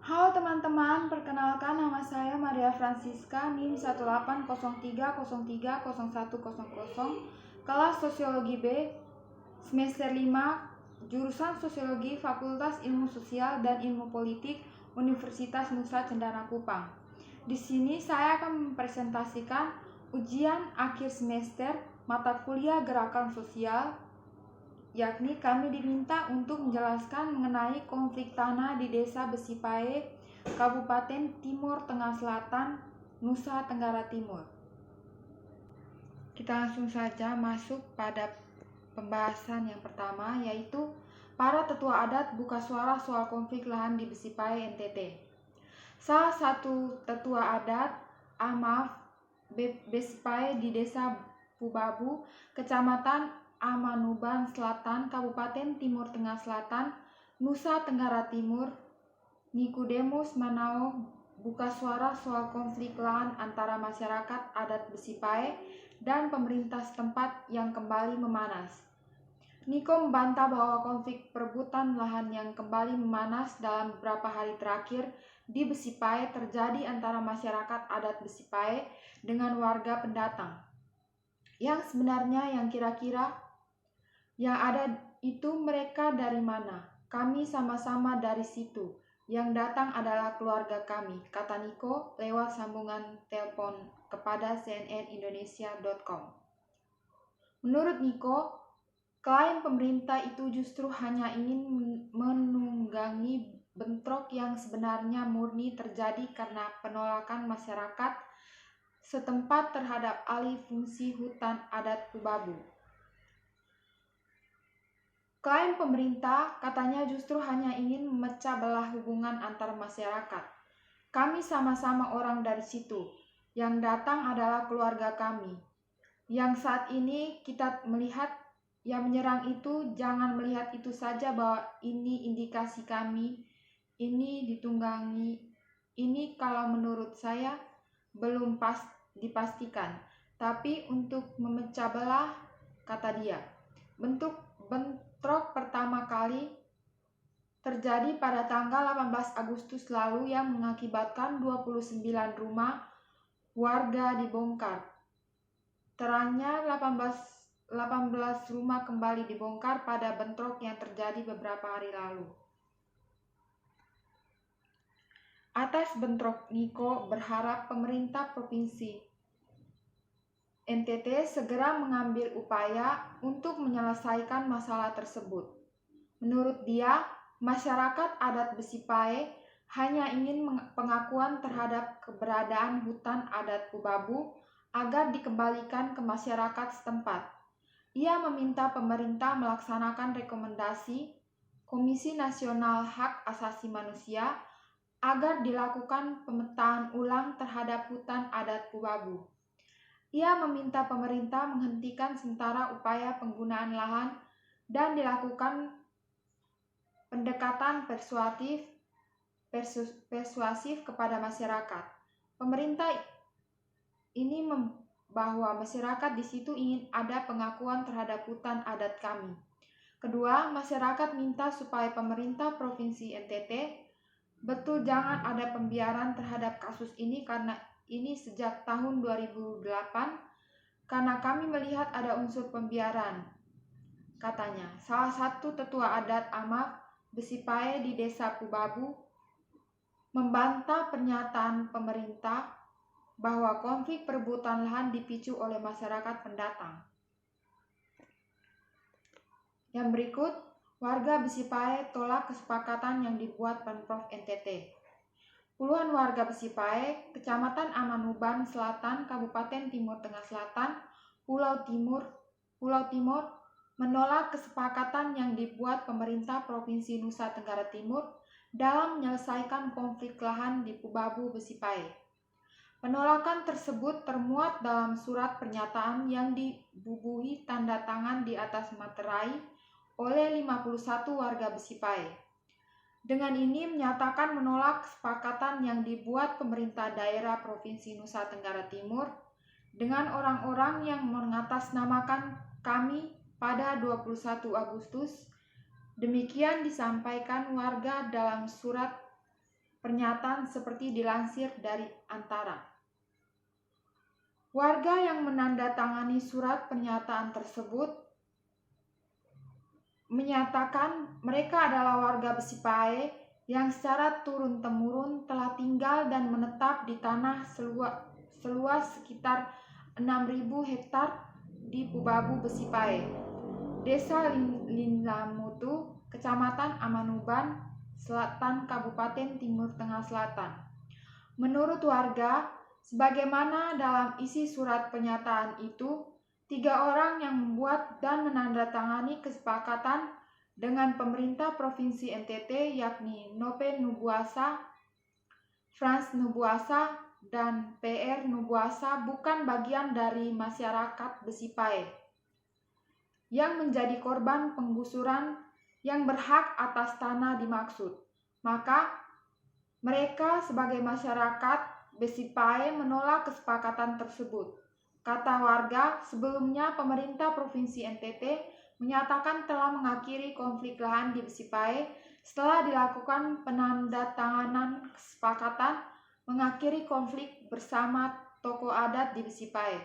Halo teman-teman, perkenalkan nama saya Maria Francisca, NIM 18030300100, kelas Sosiologi B, semester 5, jurusan Sosiologi, Fakultas Ilmu Sosial dan Ilmu Politik, Universitas Nusa Cendana Kupang. Di sini saya akan mempresentasikan ujian akhir semester mata kuliah Gerakan Sosial, yakni kami diminta untuk menjelaskan mengenai konflik tanah di Desa Besipae, Kabupaten Timur Tengah Selatan, Nusa Tenggara Timur. Kita langsung saja masuk pada pembahasan yang pertama, yaitu para tetua adat buka suara soal konflik lahan di Besipae, NTT. Salah satu tetua adat, Besipae di Desa Pubabu, Kecamatan Amanuban Selatan, Kabupaten Timur Tengah Selatan, Nusa Tenggara Timur, Nikodemus Manao buka suara soal konflik lahan antara masyarakat adat Besipae dan pemerintah setempat yang kembali memanas. Niko membantah bahwa konflik perebutan lahan yang kembali memanas dalam beberapa hari terakhir di Besipae terjadi antara masyarakat adat Besipae dengan warga pendatang. Yang sebenarnya yang kira-kira yang ada itu mereka dari mana? Kami sama-sama dari situ. Yang datang adalah keluarga kami, kata Niko lewat sambungan telepon kepada cnnindonesia.com. Menurut Niko, klaim pemerintah itu justru hanya ingin menunggangi bentrok yang sebenarnya murni terjadi karena penolakan masyarakat setempat terhadap alih fungsi hutan adat Pubabu. Klaim pemerintah katanya justru hanya ingin memecah belah hubungan antar masyarakat. Kami sama-sama orang dari situ. Yang datang adalah keluarga kami. Yang saat ini kita melihat yang menyerang itu, jangan melihat itu saja bahwa ini indikasi kami, ini ditunggangi. Ini kalau menurut saya belum dipastikan. Tapi untuk memecah belah, kata dia, bentrok pertama kali terjadi pada tanggal 18 Agustus lalu yang mengakibatkan 29 rumah warga dibongkar. Teranya 18 rumah kembali dibongkar pada bentrok yang terjadi beberapa hari lalu. Atas bentrok, Niko berharap pemerintah provinsi NTT segera mengambil upaya untuk menyelesaikan masalah tersebut. Menurut dia, masyarakat adat Besipae hanya ingin pengakuan terhadap keberadaan hutan adat Pubabu agar dikembalikan ke masyarakat setempat. Ia meminta pemerintah melaksanakan rekomendasi Komisi Nasional Hak Asasi Manusia agar dilakukan pemetaan ulang terhadap hutan adat Pubabu. Ia meminta pemerintah menghentikan sementara upaya penggunaan lahan dan dilakukan pendekatan persuasif kepada masyarakat. Pemerintah ini bahwa masyarakat di situ ingin ada pengakuan terhadap hutan adat kami. Kedua, masyarakat minta supaya pemerintah Provinsi NTT betul jangan ada pembiaran terhadap kasus ini karena ini sejak tahun 2008 karena kami melihat ada unsur pembiaran, katanya. Salah satu tetua adat Amak Besipae di Desa Pubabu membantah pernyataan pemerintah bahwa konflik perebutan lahan dipicu oleh masyarakat pendatang. Yang berikut, warga Besipae tolak kesepakatan yang dibuat Pemprov NTT. Puluhan warga Besipae, Kecamatan Amanuban Selatan, Kabupaten Timur Tengah Selatan, Pulau Timur, menolak kesepakatan yang dibuat pemerintah Provinsi Nusa Tenggara Timur dalam menyelesaikan konflik lahan di Pubabu Besipae. Penolakan tersebut termuat dalam surat pernyataan yang dibubuhi tanda tangan di atas materai oleh 51 warga Besipae. Dengan ini menyatakan menolak kesepakatan yang dibuat pemerintah daerah Provinsi Nusa Tenggara Timur dengan orang-orang yang mengatasnamakan kami pada 21 Agustus. Demikian disampaikan warga dalam surat pernyataan seperti dilansir dari Antara. Warga yang menandatangani surat pernyataan tersebut menyatakan mereka adalah warga Besipae yang secara turun-temurun telah tinggal dan menetap di tanah seluas sekitar 6.000 hektar di Pubabu Besipae, Desa Linlamutu, Kecamatan Amanuban Selatan, Kabupaten Timur Tengah Selatan. Menurut warga, sebagaimana dalam isi surat pernyataan itu, 3 orang yang membuat dan menandatangani kesepakatan dengan pemerintah Provinsi NTT, yakni Nope Nubuasa, Frans Nubuasa, dan PR Nubuasa, bukan bagian dari masyarakat Besipae yang menjadi korban penggusuran yang berhak atas tanah dimaksud. Maka mereka sebagai masyarakat Besipae menolak kesepakatan tersebut. Kata warga, sebelumnya pemerintah Provinsi NTT menyatakan telah mengakhiri konflik lahan di Besipae setelah dilakukan penandatanganan kesepakatan mengakhiri konflik bersama tokoh adat di Besipae.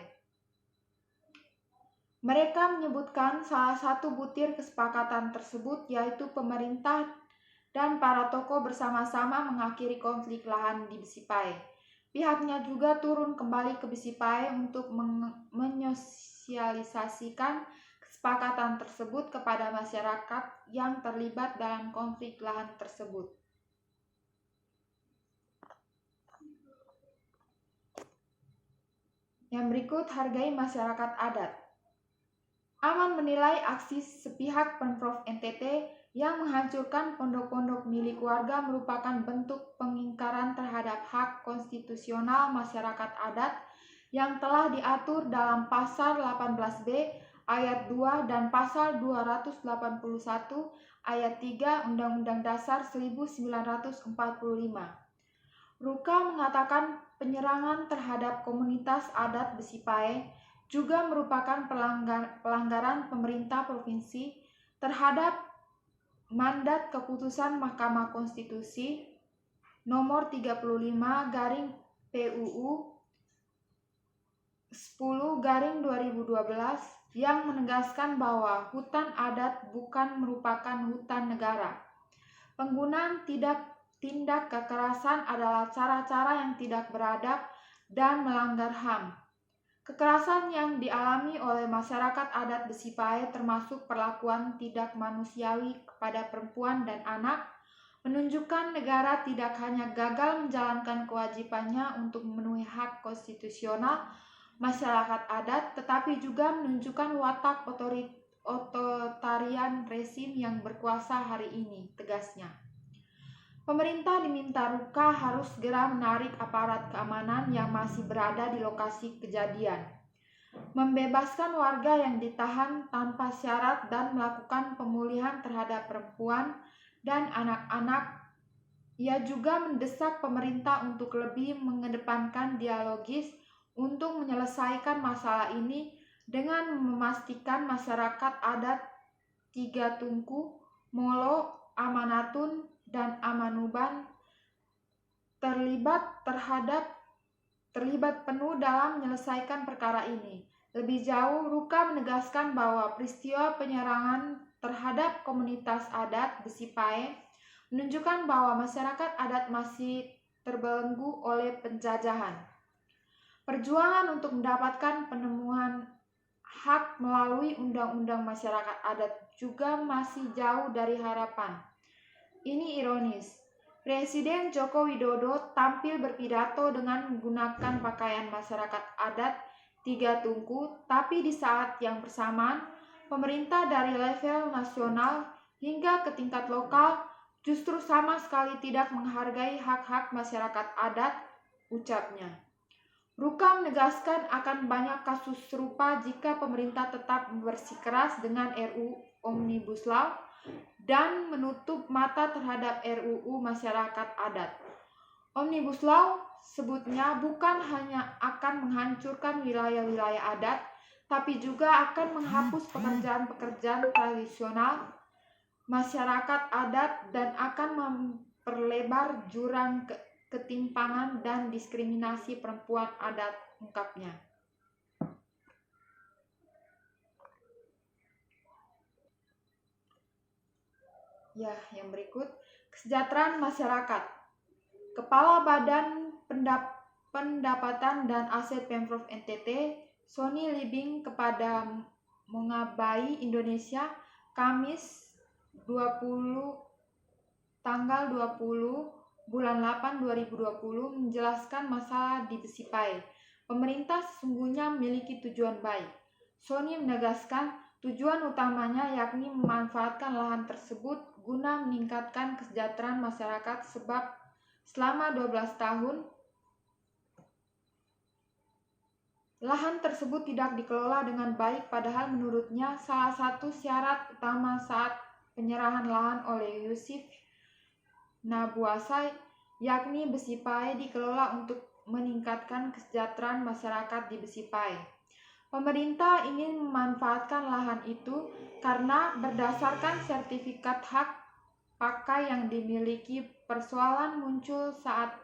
Mereka menyebutkan salah satu butir kesepakatan tersebut yaitu pemerintah dan para tokoh bersama-sama mengakhiri konflik lahan di Besipae. Pihaknya juga turun kembali ke Besipae untuk menyosialisasikan kesepakatan tersebut kepada masyarakat yang terlibat dalam konflik lahan tersebut. Yang berikut, hargai masyarakat adat. Aman menilai aksi sepihak Pemprov NTT yang menghancurkan pondok-pondok milik warga merupakan bentuk pengingkaran terhadap hak konstitusional masyarakat adat yang telah diatur dalam Pasal 18B Ayat 2 dan Pasal 281 Ayat 3 Undang-Undang Dasar 1945. Ruka mengatakan penyerangan terhadap komunitas adat Besipae juga merupakan pelanggaran pemerintah provinsi terhadap mandat keputusan Mahkamah Konstitusi nomor 35/PUU 10/2012 yang menegaskan bahwa hutan adat bukan merupakan hutan negara. Penggunaan tindak kekerasan adalah cara-cara yang tidak beradab dan melanggar HAM. Kekerasan yang dialami oleh masyarakat adat Besipae termasuk perlakuan tidak manusiawi kepada perempuan dan anak, menunjukkan negara tidak hanya gagal menjalankan kewajibannya untuk memenuhi hak konstitusional masyarakat adat, tetapi juga menunjukkan watak otoritarian rezim yang berkuasa hari ini, tegasnya. Pemerintah diminta Ruka harus segera menarik aparat keamanan yang masih berada di lokasi kejadian, membebaskan warga yang ditahan tanpa syarat dan melakukan pemulihan terhadap perempuan dan anak-anak. Ia juga mendesak pemerintah untuk lebih mengedepankan dialogis untuk menyelesaikan masalah ini dengan memastikan masyarakat adat Tiga Tungku, Molo, Amanatun, dan Amanuban terlibat penuh dalam menyelesaikan perkara ini. Lebih jauh, Ruka menegaskan bahwa peristiwa penyerangan terhadap komunitas adat Besipae menunjukkan bahwa masyarakat adat masih terbelenggu oleh penjajahan. Perjuangan untuk mendapatkan penemuan hak melalui Undang-Undang Masyarakat Adat juga masih jauh dari harapan. Ini ironis, Presiden Joko Widodo tampil berpidato dengan menggunakan pakaian masyarakat adat Tiga Tungku, tapi di saat yang bersamaan, pemerintah dari level nasional hingga ke tingkat lokal justru sama sekali tidak menghargai hak-hak masyarakat adat, ucapnya. Ruka menegaskan akan banyak kasus serupa jika pemerintah tetap bersikeras dengan RUU Omnibus Law dan menutup mata terhadap RUU Masyarakat Adat. Omnibus Law sebutnya bukan hanya akan menghancurkan wilayah-wilayah adat, tapi juga akan menghapus pekerjaan-pekerjaan tradisional masyarakat adat dan akan memperlebar jurang ketimpangan dan diskriminasi perempuan adat, ungkapnya. Ya, yang berikut, kesejahteraan masyarakat. Kepala Badan Pendapatan dan Aset Pemprov NTT, Sony Libing, kepada Mengabai Indonesia, Kamis tanggal 20 bulan 8 2020, menjelaskan masalah di Besipai. Pemerintah sesungguhnya memiliki tujuan baik. Sony menegaskan tujuan utamanya yakni memanfaatkan lahan tersebut guna meningkatkan kesejahteraan masyarakat, sebab selama 12 tahun lahan tersebut tidak dikelola dengan baik, padahal menurutnya salah satu syarat utama saat penyerahan lahan oleh Yusuf Nabuasa yakni Besipai dikelola untuk meningkatkan kesejahteraan masyarakat di Besipai. Pemerintah ingin memanfaatkan lahan itu karena berdasarkan sertifikat hak pakai yang dimiliki. Persoalan muncul saat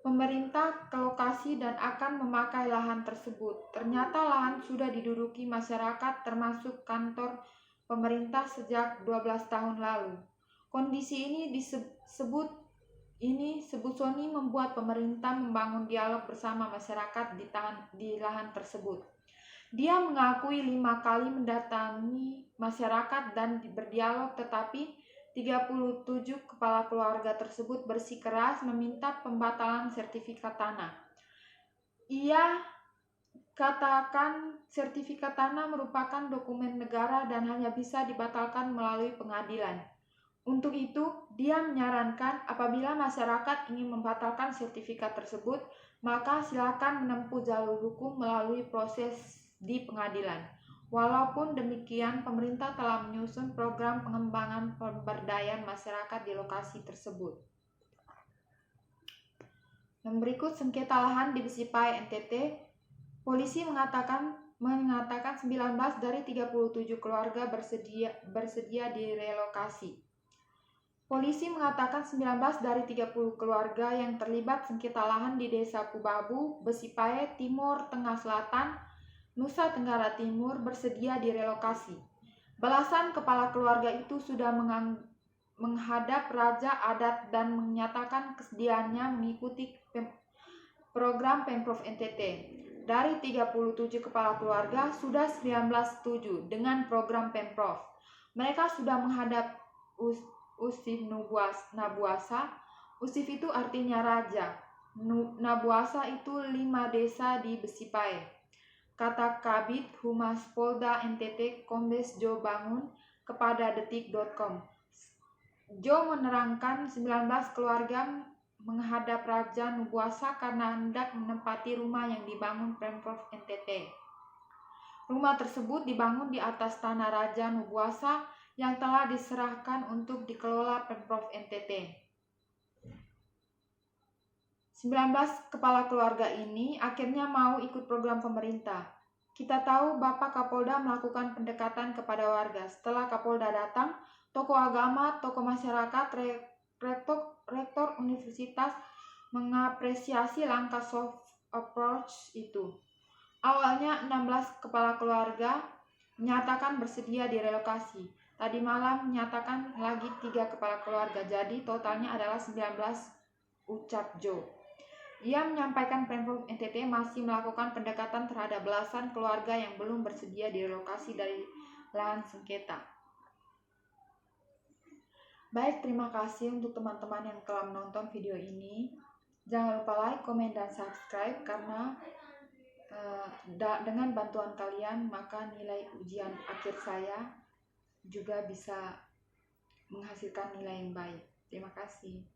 pemerintah ke lokasi dan akan memakai lahan tersebut. Ternyata lahan sudah diduduki masyarakat termasuk kantor pemerintah sejak 12 tahun lalu. Kondisi ini disebut Sony membuat pemerintah membangun dialog bersama masyarakat di lahan tersebut. Dia mengakui 5 kali mendatangi masyarakat dan berdialog, tetapi 37 kepala keluarga tersebut bersikeras meminta pembatalan sertifikat tanah. Ia katakan sertifikat tanah merupakan dokumen negara dan hanya bisa dibatalkan melalui pengadilan. Untuk itu, dia menyarankan apabila masyarakat ingin membatalkan sertifikat tersebut, maka silakan menempuh jalur hukum melalui proses di pengadilan. Walaupun demikian, pemerintah telah menyusun program pengembangan pemberdayaan masyarakat di lokasi tersebut. Yang berikut, sengketa lahan di Besipai NTT. Polisi mengatakan 19 dari 37 keluarga bersedia direlokasi. Polisi mengatakan 19 dari 30 keluarga yang terlibat sengketa lahan di Desa Pubabu, Besipai, Timur Tengah Selatan, Nusa Tenggara Timur bersedia direlokasi. Belasan kepala keluarga itu sudah menghadap Raja Adat dan menyatakan kesediaannya mengikuti program Pemprov NTT. Dari 37 kepala keluarga, sudah 19 setuju dengan program Pemprov. Mereka sudah menghadap Usif Nabuasa. Usif itu artinya raja. Nabuasa itu 5 desa di Besipai. Kata Kabid Humas Polda NTT Kombes Jo Bangun kepada detik.com. Jo menerangkan 19 keluarga menghadap Raja Nabuasa karena hendak menempati rumah yang dibangun Pemprov NTT. Rumah tersebut dibangun di atas tanah Raja Nabuasa yang telah diserahkan untuk dikelola Pemprov NTT. 19 kepala keluarga ini akhirnya mau ikut program pemerintah. Kita tahu Bapak Kapolda melakukan pendekatan kepada warga. Setelah Kapolda datang, tokoh agama, tokoh masyarakat, rektor universitas mengapresiasi langkah soft approach itu. Awalnya 16 kepala keluarga menyatakan bersedia direlokasi. Tadi malam menyatakan lagi 3 kepala keluarga, jadi totalnya adalah 19, ucap Jo. Ia menyampaikan Pemprov NTT masih melakukan pendekatan terhadap belasan keluarga yang belum bersedia direlokasi dari lahan sengketa. Baik, terima kasih untuk teman-teman yang telah menonton video ini. Jangan lupa like, komen, dan subscribe karena dengan bantuan kalian maka nilai ujian akhir saya juga bisa menghasilkan nilai yang baik. Terima kasih.